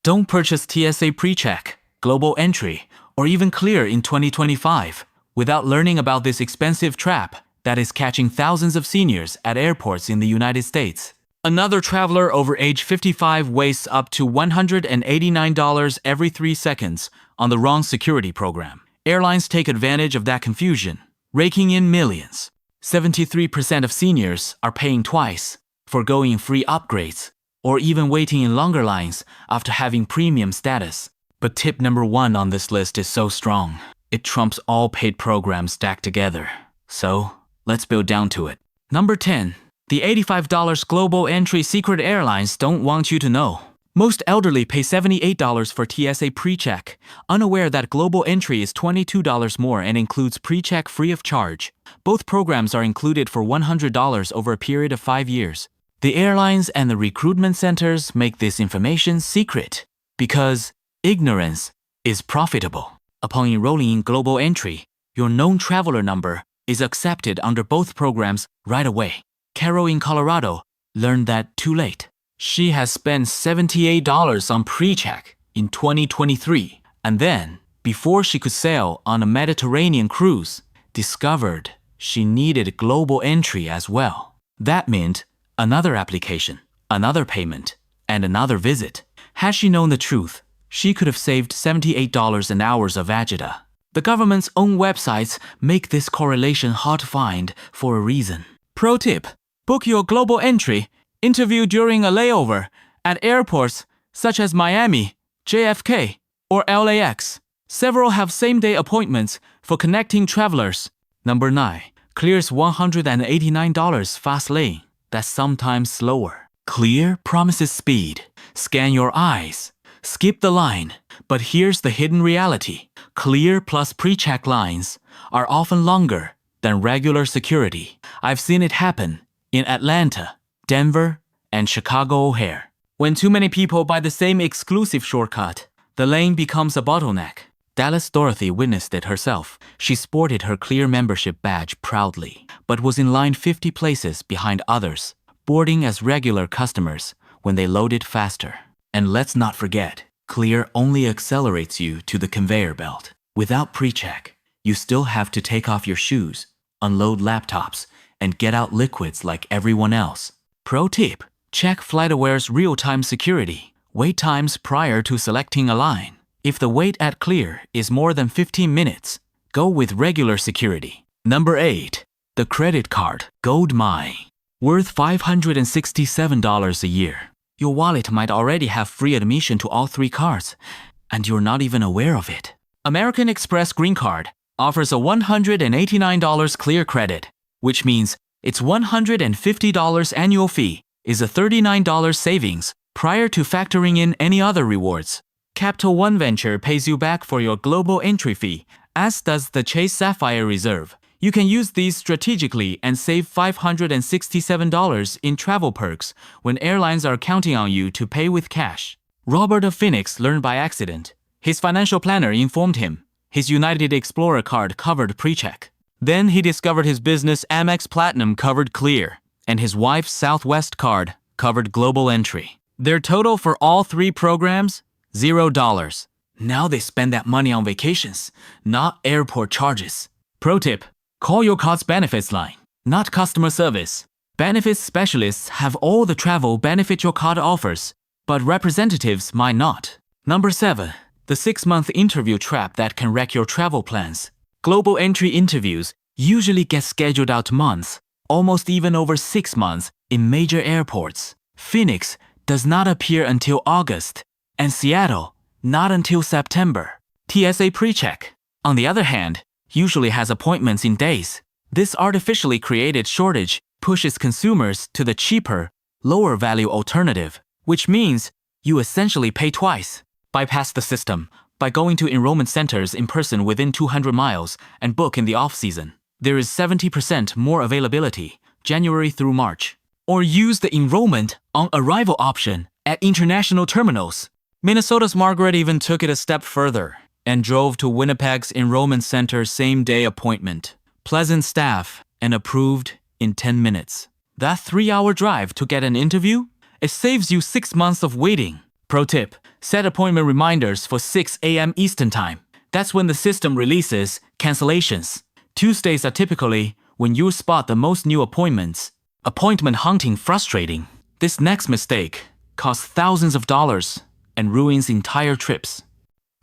Don't purchase TSA PreCheck, Global Entry, or even Clear in 2025 without learning about this expensive trap that is catching thousands of seniors at airports in the United States. Another traveler over age 55 wastes up to $189 every 3 seconds on the wrong security program. Airlines take advantage of that confusion, raking in millions. 73% of seniors are paying twice, foregoing free upgrades, or even waiting in longer lines after having premium status. But tip number 1 on this list is so strong. It trumps all paid programs stacked together. So, let's build down to it. Number 10. The $85 Global Entry secret airlines don't want you to know. Most elderly pay $78 for TSA PreCheck, unaware that Global Entry is $22 more and includes PreCheck free of charge. Both programs are included for $100 over a period of 5 years. The airlines and the recruitment centers make this information secret because ignorance is profitable. Upon enrolling in Global Entry, your known traveler number is accepted under both programs right away. Carol in Colorado learned that too late. She has spent $78 on PreCheck in 2023, and then, before she could sail on a Mediterranean cruise, discovered she needed Global Entry as well. That meant another application, another payment, and another visit. Had she known the truth, she could have saved $78 and hours of agita. The government's own websites make this correlation hard to find for a reason. Pro tip: book your Global Entry interview during a layover at airports such as Miami, JFK, or LAX. Several have same-day appointments for connecting travelers. Number 9. Clear's $189 fast lane. That's sometimes slower. Clear promises speed. Scan your eyes. Skip the line. But here's the hidden reality. Clear plus PreCheck lines are often longer than regular security. I've seen it happen in Atlanta, Denver, and Chicago O'Hare. When too many people buy the same exclusive shortcut, the lane becomes a bottleneck. Dallas Dorothy witnessed it herself. She sported her Clear membership badge proudly, but was in line 50 places behind others, boarding as regular customers when they loaded faster. And let's not forget, Clear only accelerates you to the conveyor belt. Without PreCheck, you still have to take off your shoes, unload laptops, and get out liquids like everyone else. Pro tip: check FlightAware's real-time security wait times prior to selecting a line. If the wait at Clear is more than 15 minutes, go with regular security. Number 8. The credit card Gold Mine. Worth $567 a year. Your wallet might already have free admission to all 3 cards, and you're not even aware of it. American Express Green Card offers a $189 Clear credit, which means its $150 annual fee is a $39 savings prior to factoring in any other rewards. Capital One Venture pays you back for your Global Entry fee, as does the Chase Sapphire Reserve. You can use these strategically and save $567 in travel perks when airlines are counting on you to pay with cash. Robert of Phoenix learned by accident. His financial planner informed him his United Explorer card covered PreCheck. Then he discovered his business Amex Platinum covered Clear, and his wife's Southwest card covered Global Entry. Their total for all 3 programs? $0. Now they spend that money on vacations, not airport charges. Pro tip: call your card's benefits line, not customer service. Benefits specialists have all the travel benefit your card offers, but representatives might not. Number 7. The 6-month interview trap that can wreck your travel plans. Global Entry interviews usually get scheduled out months, almost even over 6 months in major airports. Phoenix does not appear until August, and Seattle not until September. TSA PreCheck, on the other hand, usually has appointments in days. This artificially created shortage pushes consumers to the cheaper, lower-value alternative, which means you essentially pay twice. Bypass the system by going to enrollment centers in person within 200 miles and book in the off-season. There is 70% more availability, January through March. Or use the enrollment on arrival option at international terminals. Minnesota's Margaret even took it a step further and drove to Winnipeg's enrollment center same-day appointment. Pleasant staff and approved in 10 minutes. That 3-hour drive to get an interview? It saves you 6 months of waiting. Pro tip, set appointment reminders for 6 a.m. Eastern Time. That's when the system releases cancellations. Tuesdays are typically when you spot the most new appointments. Appointment hunting frustrating. This next mistake costs thousands of dollars and ruins entire trips.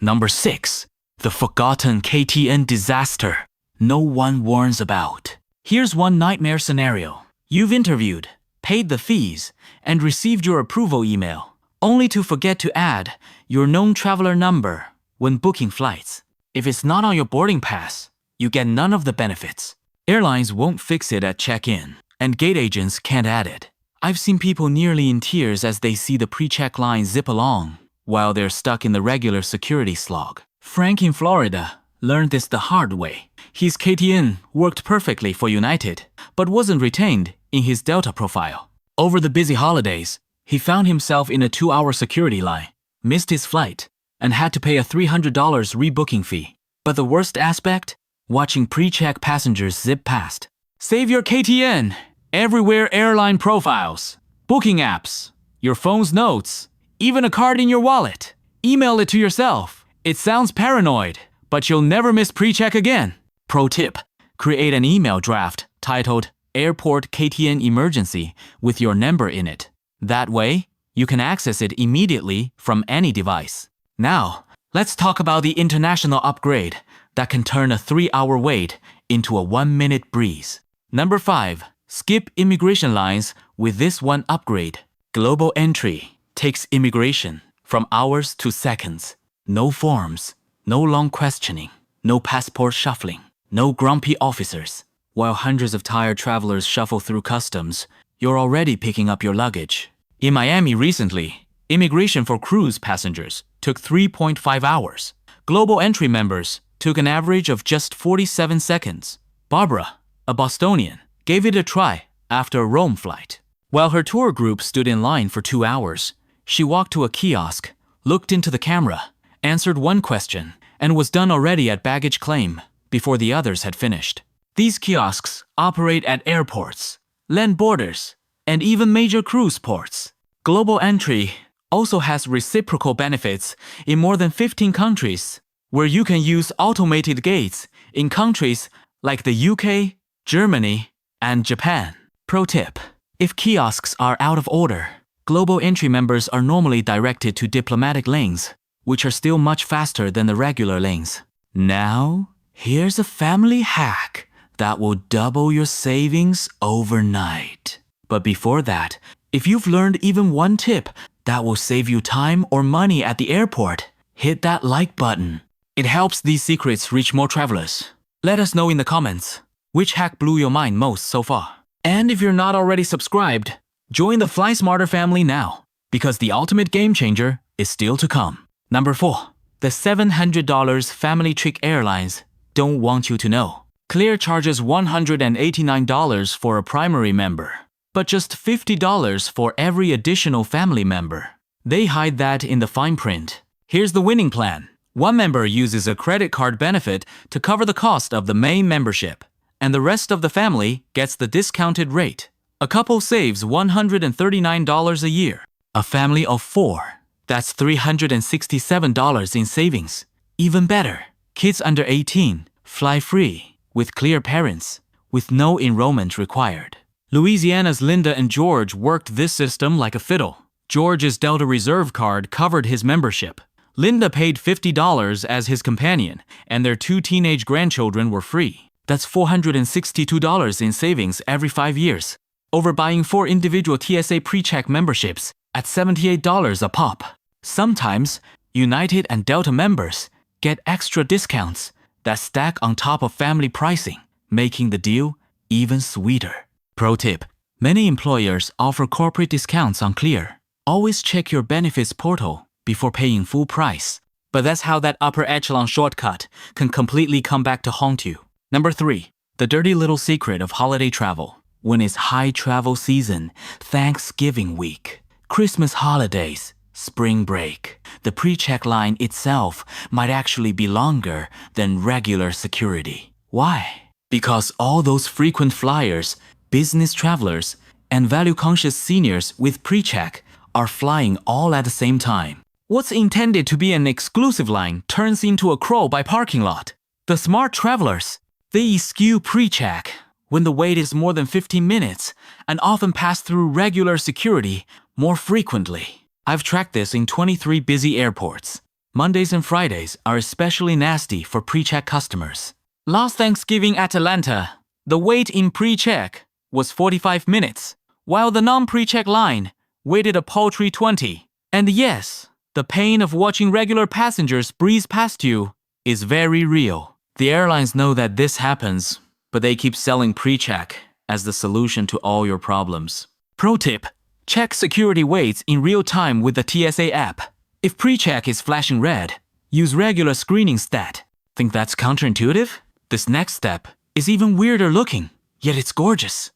Number 6. The forgotten KTN disaster no one warns about. Here's one nightmare scenario. You've interviewed, paid the fees, and received your approval email, only to forget to add your known traveler number when booking flights. If it's not on your boarding pass, you get none of the benefits. Airlines won't fix it at check-in, and gate agents can't add it. I've seen people nearly in tears as they see the pre-check line zip along, while they're stuck in the regular security slog. Frank in Florida learned this the hard way. His KTN worked perfectly for United, but wasn't retained in his Delta profile. Over the busy holidays, he found himself in a 2-hour security line, missed his flight, and had to pay a $300 rebooking fee. But the worst aspect? Watching pre-check passengers zip past. Save your KTN everywhere. Airline profiles, booking apps, your phone's notes, even a card in your wallet. Email it to yourself. It sounds paranoid, but you'll never miss pre-check again. Pro tip, create an email draft titled Airport KTN Emergency with your number in it. That way, you can access it immediately from any device. Now, let's talk about the international upgrade that can turn a 3-hour wait into a 1-minute breeze. Number 5. Skip immigration lines with this one upgrade. Global Entry takes immigration from hours to seconds. No forms, no long questioning, no passport shuffling, no grumpy officers. While hundreds of tired travelers shuffle through customs, you're already picking up your luggage. In Miami recently, immigration for cruise passengers took 3.5 hours. Global Entry members took an average of just 47 seconds. Barbara, a Bostonian, gave it a try after a Rome flight. While her tour group stood in line for 2 hours, she walked to a kiosk, looked into the camera, answered one question, and was done already at baggage claim before the others had finished. These kiosks operate at airports, land borders, and even major cruise ports. Global Entry also has reciprocal benefits in more than 15 countries, where you can use automated gates in countries like the UK, Germany, and Japan. Pro tip, if kiosks are out of order, Global Entry members are normally directed to diplomatic lanes, which are still much faster than the regular lanes. Now, here's a family hack that will double your savings overnight. But before that, if you've learned even one tip that will save you time or money at the airport, hit that like button. It helps these secrets reach more travelers. Let us know in the comments which hack blew your mind most so far. And if you're not already subscribed, join the Fly Smarter family now, because the ultimate game changer is still to come. Number 4. The $700 family trick airlines don't want you to know. Clear charges $189 for a primary member, but just $50 for every additional family member. They hide that in the fine print. Here's the winning plan. One member uses a credit card benefit to cover the cost of the main membership, and the rest of the family gets the discounted rate. A couple saves $139 a year. A family of 4, that's $367 in savings. Even better, kids under 18 fly free with Clear parents, with no enrollment required. Louisiana's Linda and George worked this system like a fiddle. George's Delta Reserve card covered his membership. Linda paid $50 as his companion, and their 2 teenage grandchildren were free. That's $462 in savings every 5 years, over buying 4 individual TSA PreCheck memberships at $78 a pop. Sometimes, United and Delta members get extra discounts that stack on top of family pricing, making the deal even sweeter. Pro tip, many employers offer corporate discounts on Clear. Always check your benefits portal before paying full price. But that's how that upper echelon shortcut can completely come back to haunt you. Number 3, the dirty little secret of holiday travel. When it's high travel season, Thanksgiving week, Christmas holidays, spring break, the pre-check line itself might actually be longer than regular security. Why? Because all those frequent flyers, business travelers, and value-conscious seniors with pre-check are flying all at the same time. What's intended to be an exclusive line turns into a crawl-by parking lot. The smart travelers, they eschew PreCheck when the wait is more than 15 minutes and often pass through regular security more frequently. I've tracked this in 23 busy airports. Mondays and Fridays are especially nasty for PreCheck customers. Last Thanksgiving at Atlanta, the wait in PreCheck was 45 minutes, while the non-PreCheck line waited a paltry 20. And yes, the pain of watching regular passengers breeze past you is very real. The airlines know that this happens, but they keep selling PreCheck as the solution to all your problems. Pro tip: check security waits in real time with the TSA app. If PreCheck is flashing red, use regular screening stat. Think that's counterintuitive? This next step is even weirder looking, yet it's gorgeous.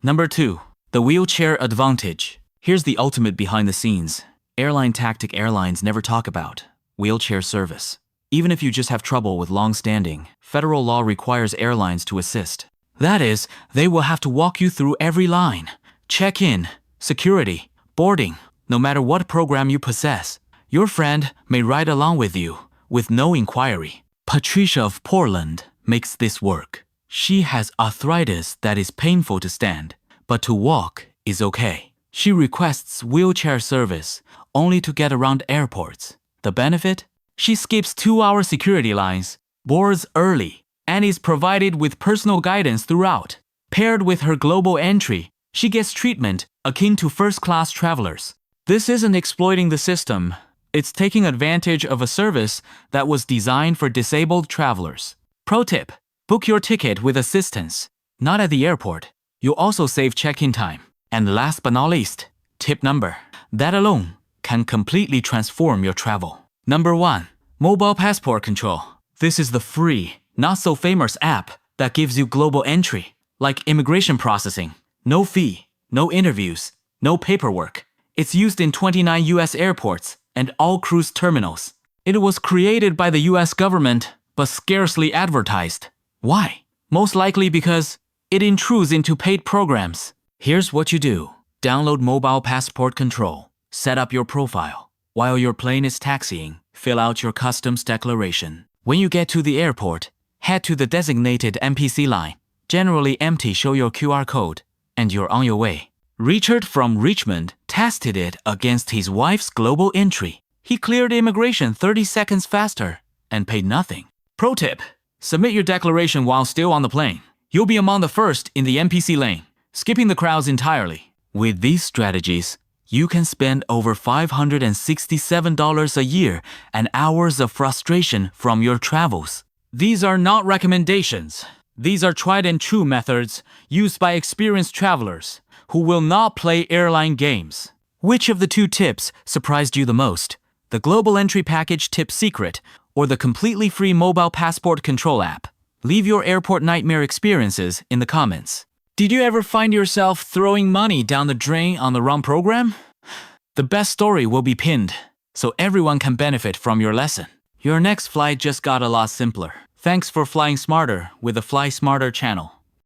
Number 2. The wheelchair advantage. Here's the ultimate behind the scenes. Airline tactic airlines never talk about: wheelchair service. Even if you just have trouble with long-standing, federal law requires airlines to assist. That is, they will have to walk you through every line. Check-in, security, boarding, no matter what program you possess. Your friend may ride along with you, with no inquiry. Patricia of Portland makes this work. She has arthritis that is painful to stand, but to walk is okay. She requests wheelchair service only to get around airports. The benefit? She skips 2-hour security lines, boards early, and is provided with personal guidance throughout. Paired with her global entry, she gets treatment akin to first-class travelers. This isn't exploiting the system. It's taking advantage of a service that was designed for disabled travelers. Pro tip: book your ticket with assistance, not at the airport. You'll also save check-in time. And last but not least, tip number. That alone can completely transform your travel. Number 1. Mobile passport control. This is the free, not-so-famous app that gives you global entry, like immigration processing. No fee, no interviews, no paperwork. It's used in 29 US airports and all cruise terminals. It was created by the US government, but scarcely advertised. Why? Most likely because it intrudes into paid programs. Here's what you do. Download Mobile Passport Control. Set up your profile. While your plane is taxiing, fill out your customs declaration. When you get to the airport, head to the designated NPC line. Generally empty, show your QR code, and you're on your way. Richard from Richmond tested it against his wife's global entry. He cleared immigration 30 seconds faster and paid nothing. Pro tip: submit your declaration while still on the plane. You'll be among the first in the NPC lane, skipping the crowds entirely. With these strategies, you can spend over $567 a year and hours of frustration from your travels. These are not recommendations. These are tried and true methods used by experienced travelers who will not play airline games. Which of the 2 tips surprised you the most? The Global Entry Package tip secret or the completely free Mobile Passport Control app? Leave your airport nightmare experiences in the comments. Did you ever find yourself throwing money down the drain on the wrong program? The best story will be pinned, so everyone can benefit from your lesson. Your next flight just got a lot simpler. Thanks for flying smarter with the Fly Smarter channel.